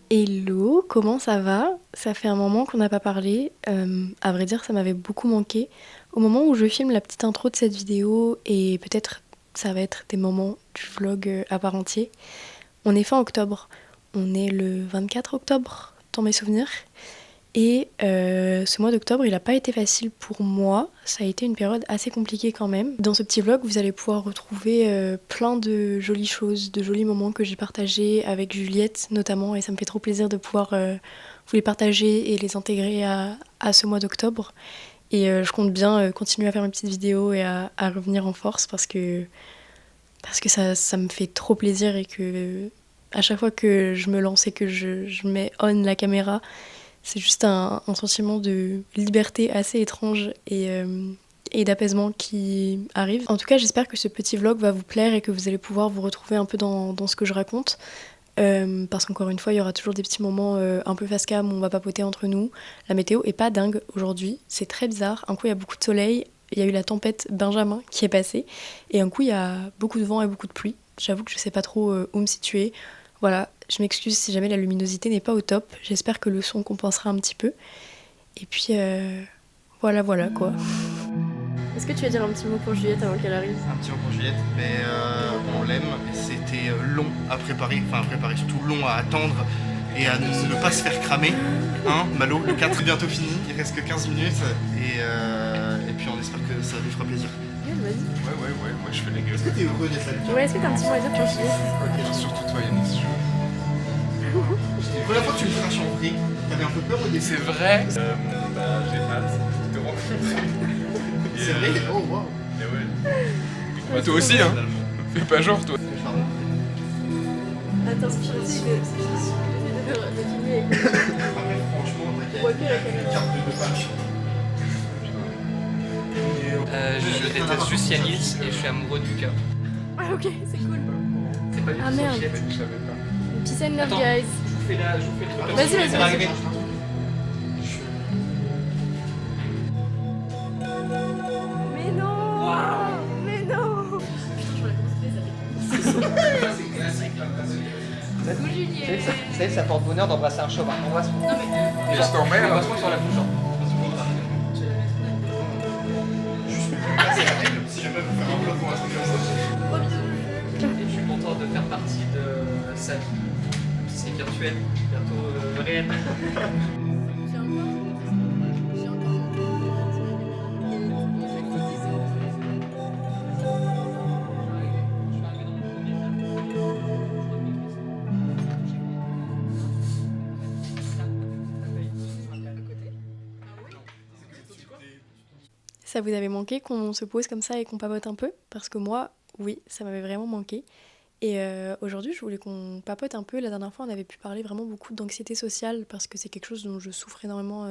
Hello, comment ça va? Ça fait un moment qu'on n'a pas parlé. À vrai dire, ça m'avait beaucoup manqué. Au moment où je filme la petite intro de cette vidéo, et peut-être ça va être des moments du vlog à part entier, on est fin octobre. On est le 24 octobre, dans mes souvenirs. Et ce mois d'octobre, il n'a pas été facile pour moi. Ça a été une période assez compliquée quand même. Dans ce petit vlog, vous allez pouvoir retrouver plein de jolies choses, de jolis moments que j'ai partagés avec Juliette notamment. Et ça me fait trop plaisir de pouvoir vous les partager et les intégrer à ce mois d'octobre. Et je compte bien continuer à faire mes petites vidéos et à revenir en force parce que ça me fait trop plaisir et que à chaque fois que je me lance et que je mets on la caméra, c'est juste un sentiment de liberté assez étrange et d'apaisement qui arrive. En tout cas, j'espère que ce petit vlog va vous plaire et que vous allez pouvoir vous retrouver un peu dans ce que je raconte. Parce qu'encore une fois, il y aura toujours des petits moments un peu face cam où on va papoter entre nous. La météo est pas dingue aujourd'hui, c'est très bizarre. Un coup, il y a beaucoup de soleil, il y a eu la tempête Benjamin qui est passée, et un coup, il y a beaucoup de vent et beaucoup de pluie. J'avoue que je sais pas trop où me situer. Voilà, je m'excuse si jamais la luminosité n'est pas au top. J'espère que le son compensera un petit peu. Et puis, voilà quoi. Est-ce que tu vas dire un petit mot pour Juliette avant qu'elle arrive? Un petit mot pour Juliette, mais on l'aime. C'était long à préparer, surtout long à attendre et à ne pas se faire cramer. Hein, Malo, le 4 est bientôt fini, il reste que 15 minutes et puis on espère que ça lui fera plaisir. Vas-y. Ouais, moi je fais les gueules. Est-ce que t'es heureux d'être là? Ouais, est-ce que t'as un petit mot à dire pour Juliette? Ok, surtout toi Yanis. La première fois que tu me craches en vrai, t'avais un peu peur au début. C'est vrai j'ai hâte de te rencontrer. C'est vrai. Oh wow. Et ouais. Bah toi aussi hein. Fais pas genre toi. Attends, j'essaie de filmer avec Après, franchement, t'inquiète. Carte de page. Je déteste juste Yanis et je suis amoureux de Lucas. Ah ok, c'est cool. C'est pas du Ah tout merde. sorcier. Je savais pas. Peace and love Attends. guys. Je vous fais le truc. Vas-y, comme ça, vas-y, ça va vas-y. arriver. Mais non. Mais non. Coucou Juliette. Vous savez, ça porte bonheur d'embrasser un chauvin. Embrasse-moi. Mais je t'emmerde. Embrasse-moi sur la bouche. Si jamais vous faire un vlog ou un truc comme ça. Et je suis content de faire partie de sa vie. Même si c'est virtuel, bientôt réel. Ça vous avait manqué qu'on se pose comme ça et qu'on papote un peu? Parce que moi, oui, ça m'avait vraiment manqué. Et aujourd'hui, je voulais qu'on papote un peu. La dernière fois, on avait pu parler vraiment beaucoup d'anxiété sociale parce que c'est quelque chose dont je souffre énormément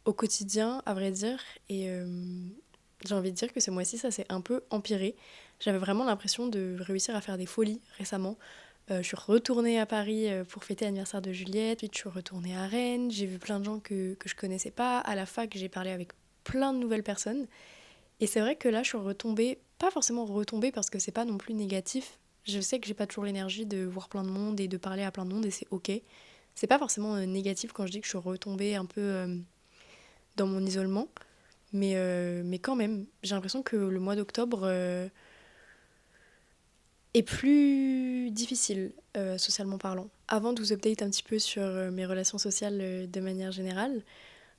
au quotidien, à vrai dire. Et j'ai envie de dire que ce mois-ci, ça s'est un peu empiré. J'avais vraiment l'impression de réussir à faire des folies récemment. Je suis retournée à Paris pour fêter l'anniversaire de Juliette, puis je suis retournée à Rennes, j'ai vu plein de gens que je connaissais pas. À la fac, j'ai parlé avec plein de nouvelles personnes. Et c'est vrai que là, je suis retombée, pas forcément retombée parce que c'est pas non plus négatif. Je sais que j'ai pas toujours l'énergie de voir plein de monde et de parler à plein de monde et c'est ok. C'est pas forcément négatif quand je dis que je suis retombée un peu dans mon isolement. Mais quand même, j'ai l'impression que le mois d'octobre est plus difficile socialement parlant. Avant de vous update un petit peu sur mes relations sociales de manière générale,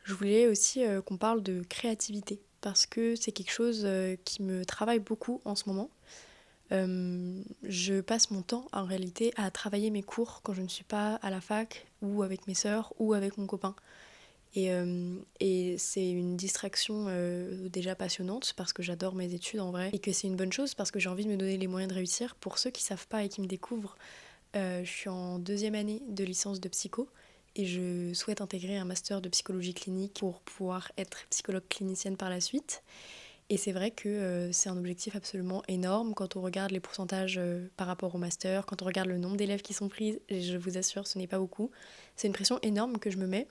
je voulais aussi qu'on parle de créativité parce que c'est quelque chose qui me travaille beaucoup en ce moment. Je passe mon temps en réalité à travailler mes cours quand je ne suis pas à la fac ou avec mes sœurs ou avec mon copain. Et c'est une distraction déjà passionnante parce que j'adore mes études en vrai et que c'est une bonne chose parce que j'ai envie de me donner les moyens de réussir. Pour ceux qui savent pas et qui me découvrent, je suis en 2e année de licence de psycho et je souhaite intégrer un master de psychologie clinique pour pouvoir être psychologue clinicienne par la suite. Et c'est vrai que c'est un objectif absolument énorme quand on regarde les pourcentages par rapport au master, quand on regarde le nombre d'élèves qui sont pris, et je vous assure, ce n'est pas beaucoup. C'est une pression énorme que je me mets.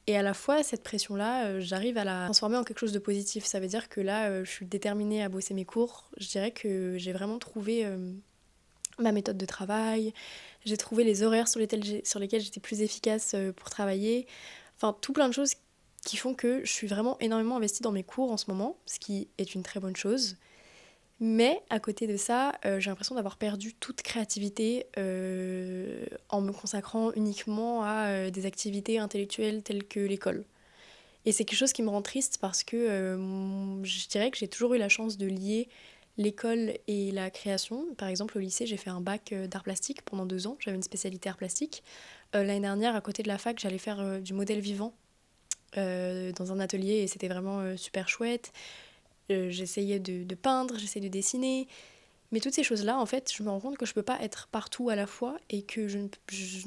Et à la fois, cette pression-là, j'arrive à la transformer en quelque chose de positif. Ça veut dire que là, je suis déterminée à bosser mes cours. Je dirais que j'ai vraiment trouvé ma méthode de travail. J'ai trouvé les horaires sur lesquels j'étais plus efficace pour travailler. Enfin, tout plein de choses qui font que je suis vraiment énormément investie dans mes cours en ce moment, ce qui est une très bonne chose. Mais à côté de ça, j'ai l'impression d'avoir perdu toute créativité en me consacrant uniquement à des activités intellectuelles telles que l'école. Et c'est quelque chose qui me rend triste parce que je dirais que j'ai toujours eu la chance de lier l'école et la création. Par exemple, au lycée, j'ai fait un bac d'art plastique pendant 2 ans. J'avais une spécialité art plastique. L'année dernière, à côté de la fac, j'allais faire du modèle vivant dans un atelier et c'était vraiment super chouette. J'essayais de peindre, j'essayais de dessiner. Mais toutes ces choses-là, en fait, je me rends compte que je peux pas être partout à la fois et que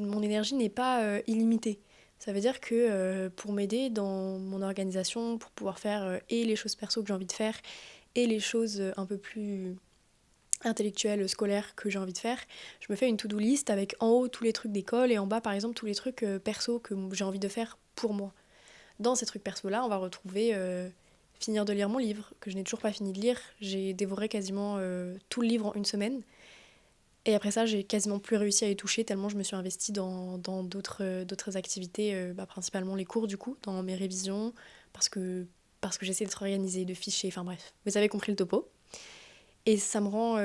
mon énergie n'est pas illimitée. Ça veut dire que pour m'aider dans mon organisation, pour pouvoir faire et les choses perso que j'ai envie de faire et les choses un peu plus intellectuelles, scolaires que j'ai envie de faire, je me fais une to-do list avec en haut tous les trucs d'école et en bas, par exemple, tous les trucs perso que j'ai envie de faire pour moi. Dans ces trucs perso-là, on va retrouver finir de lire mon livre, que je n'ai toujours pas fini de lire. J'ai dévoré quasiment tout le livre en une semaine. Et après ça, j'ai quasiment plus réussi à y toucher tellement je me suis investie dans d'autres activités, principalement les cours du coup, dans mes révisions, parce que j'essaie d'être organisée, de ficher, enfin bref, vous avez compris le topo. Et ça me rend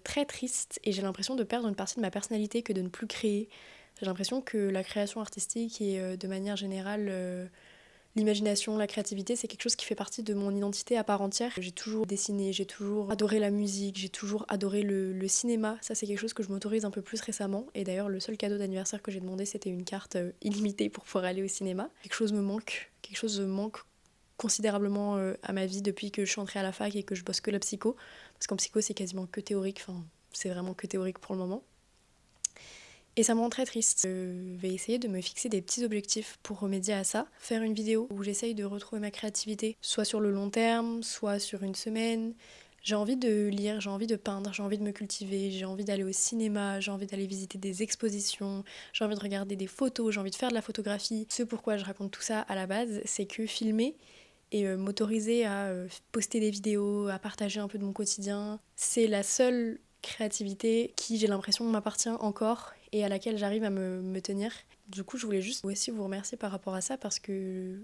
très triste et j'ai l'impression de perdre une partie de ma personnalité que de ne plus créer. J'ai l'impression que la création artistique et de manière générale l'imagination, la créativité, c'est quelque chose qui fait partie de mon identité à part entière. J'ai toujours dessiné, j'ai toujours adoré la musique, j'ai toujours adoré le cinéma. Ça, c'est quelque chose que je m'autorise un peu plus récemment. Et d'ailleurs, le seul cadeau d'anniversaire que j'ai demandé, c'était une carte illimitée pour pouvoir aller au cinéma. Quelque chose me manque considérablement à ma vie depuis que je suis entrée à la fac et que je bosse que la psycho. Parce qu'en psycho, c'est quasiment que théorique, enfin, c'est vraiment que théorique pour le moment. Et ça me rend très triste. Je vais essayer de me fixer des petits objectifs pour remédier à ça. Faire une vidéo où j'essaye de retrouver ma créativité, soit sur le long terme, soit sur une semaine. J'ai envie de lire, j'ai envie de peindre, j'ai envie de me cultiver, j'ai envie d'aller au cinéma, j'ai envie d'aller visiter des expositions, j'ai envie de regarder des photos, j'ai envie de faire de la photographie. Ce pourquoi je raconte tout ça à la base, c'est que filmer et m'autoriser à poster des vidéos, à partager un peu de mon quotidien, c'est la seule créativité qui, j'ai l'impression, m'appartient encore et à laquelle j'arrive à me tenir. Du coup, je voulais juste aussi vous remercier par rapport à ça parce que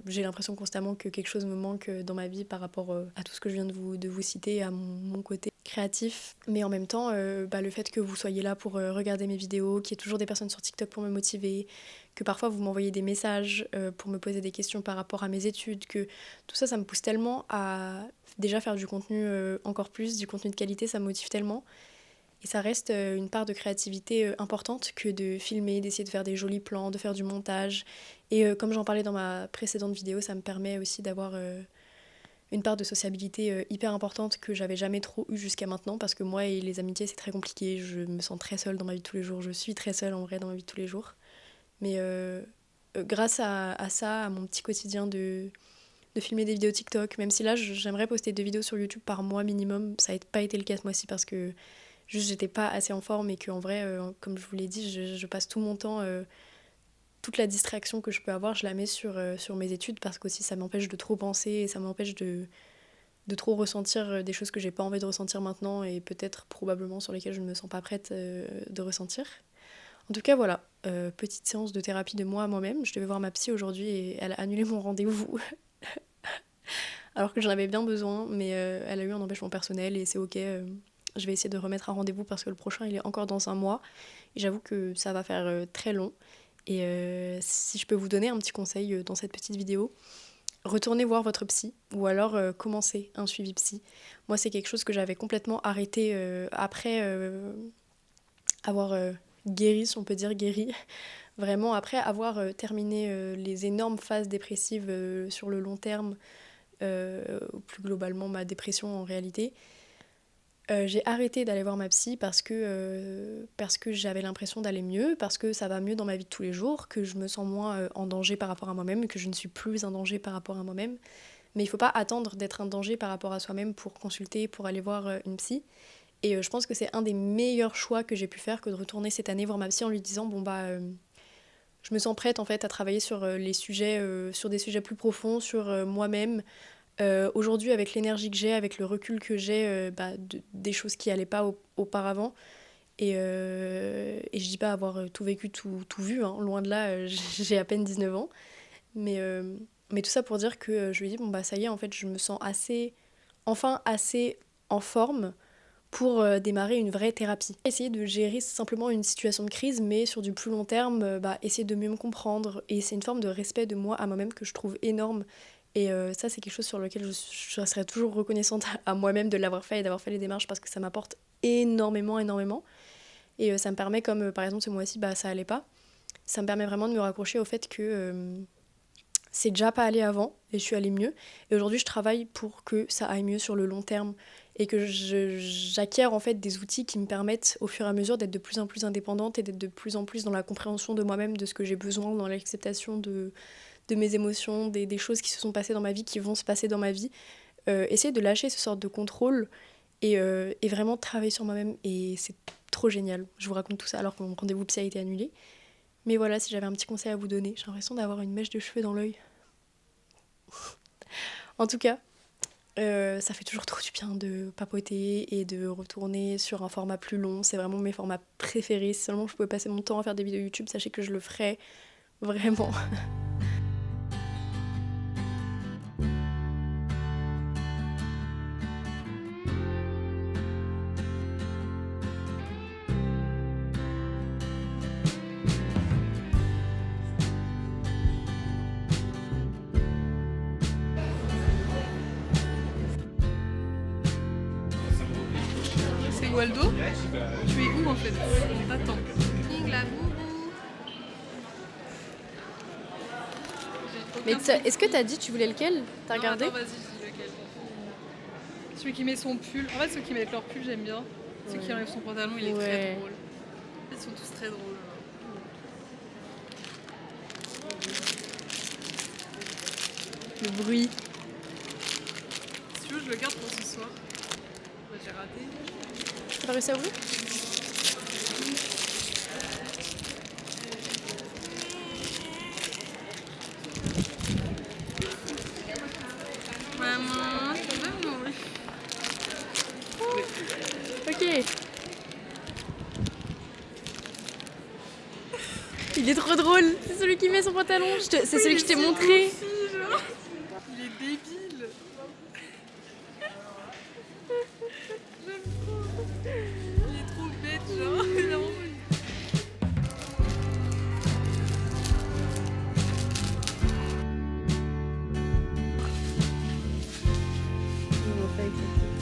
j'ai l'impression constamment que quelque chose me manque dans ma vie par rapport à tout ce que je viens de vous citer, à mon côté créatif. Mais en même temps, le fait que vous soyez là pour regarder mes vidéos, qu'il y ait toujours des personnes sur TikTok pour me motiver, que parfois vous m'envoyez des messages pour me poser des questions par rapport à mes études, que tout ça, ça me pousse tellement à déjà faire du contenu encore plus, du contenu de qualité, ça me motive tellement. Et ça reste une part de créativité importante que de filmer, d'essayer de faire des jolis plans, de faire du montage. Et comme j'en parlais dans ma précédente vidéo, ça me permet aussi d'avoir une part de sociabilité hyper importante que j'avais jamais trop eue jusqu'à maintenant parce que moi et les amitiés c'est très compliqué, je me sens très seule dans ma vie de tous les jours, je suis très seule en vrai dans ma vie de tous les jours. Mais grâce à ça, à mon petit quotidien de filmer des vidéos TikTok, même si là j'aimerais poster 2 vidéos sur YouTube par mois minimum, ça n'a pas été le cas ce mois-ci parce que juste j'étais pas assez en forme et qu'en vrai, comme je vous l'ai dit, je passe tout mon temps, toute la distraction que je peux avoir, je la mets sur mes études parce qu'aussi ça m'empêche de trop penser et ça m'empêche de trop ressentir des choses que j'ai pas envie de ressentir maintenant et peut-être probablement sur lesquelles je ne me sens pas prête de ressentir. En tout cas voilà, petite séance de thérapie de moi à moi-même. Je devais voir ma psy aujourd'hui et elle a annulé mon rendez-vous alors que j'en avais bien besoin, mais elle a eu un empêchement personnel et c'est ok. Je vais essayer de remettre un rendez-vous parce que le prochain il est encore dans un mois et j'avoue que ça va faire très long. Et si je peux vous donner un petit conseil dans cette petite vidéo, retournez voir votre psy ou alors commencez un suivi psy. Moi c'est quelque chose que j'avais complètement arrêté après avoir guéri, si on peut dire guéri, vraiment après avoir terminé les énormes phases dépressives sur le long terme, ou plus globalement ma dépression en réalité. J'ai arrêté d'aller voir ma psy parce que j'avais l'impression d'aller mieux, parce que ça va mieux dans ma vie de tous les jours, que je me sens moins en danger par rapport à moi-même, que je ne suis plus en danger par rapport à moi-même. Mais il ne faut pas attendre d'être en danger par rapport à soi-même pour consulter, pour aller voir une psy. Et je pense que c'est un des meilleurs choix que j'ai pu faire que de retourner cette année voir ma psy en lui disant je me sens prête en fait à travailler sur les sujets, sur des sujets plus profonds, sur moi-même. Aujourd'hui, avec l'énergie que j'ai, avec le recul que j'ai des choses qui n'allaient pas auparavant, Et je dis pas avoir tout vécu, tout vu, hein, loin de là, j'ai à peine 19 ans. Mais tout ça pour dire que je lui ai dit, bon bah ça y est, en fait, je me sens assez en forme pour démarrer une vraie thérapie. Essayer de gérer simplement une situation de crise, mais sur du plus long terme, essayer de mieux me comprendre. Et c'est une forme de respect de moi à moi-même que je trouve énorme. Et ça, c'est quelque chose sur lequel je serai toujours reconnaissante à moi-même de l'avoir fait et d'avoir fait les démarches parce que ça m'apporte énormément. Et ça me permet, comme par exemple ce mois-ci, ça allait pas. Ça me permet vraiment de me raccrocher au fait que c'est déjà pas allé avant et je suis allée mieux. Et aujourd'hui, je travaille pour que ça aille mieux sur le long terme et que j'acquiers en fait des outils qui me permettent au fur et à mesure d'être de plus en plus indépendante et d'être de plus en plus dans la compréhension de moi-même, de ce que j'ai besoin, dans l'acceptation de mes émotions, des choses qui se sont passées dans ma vie, qui vont se passer dans ma vie. Essayer de lâcher ce sort de contrôle et vraiment travailler sur moi-même. Et c'est trop génial. Je vous raconte tout ça alors que mon rendez-vous psy a été annulé. Mais voilà, si j'avais un petit conseil à vous donner, j'ai l'impression d'avoir une mèche de cheveux dans l'œil. En tout cas, ça fait toujours trop du bien de papoter et de retourner sur un format plus long. C'est vraiment mes formats préférés. Si seulement je pouvais passer mon temps à faire des vidéos YouTube, sachez que je le ferais vraiment. C'est Waldo. Tu es où en fait? On t'attend. King la boubou. Mais est-ce que t'as dit tu voulais lequel? T'as regardé? Attends, vas-y, je dis lequel. Celui qui met son pull. En fait, ceux qui mettent leur pull, j'aime bien. Ceux qui enlèvent son pantalon, il est très drôle. Ils sont tous très drôles. Le bruit. Si tu veux, je le garde pour ce soir. J'ai raté. T'as pas réussi à ouvrir? Maman, tu veux mourir? Ok. Il est trop drôle. C'est celui qui met son pantalon. C'est celui que je t'ai montré. Il est débile. J'aime trop. Il est trop bête, genre. Il a vraiment une- Ils m'ont fait accepter.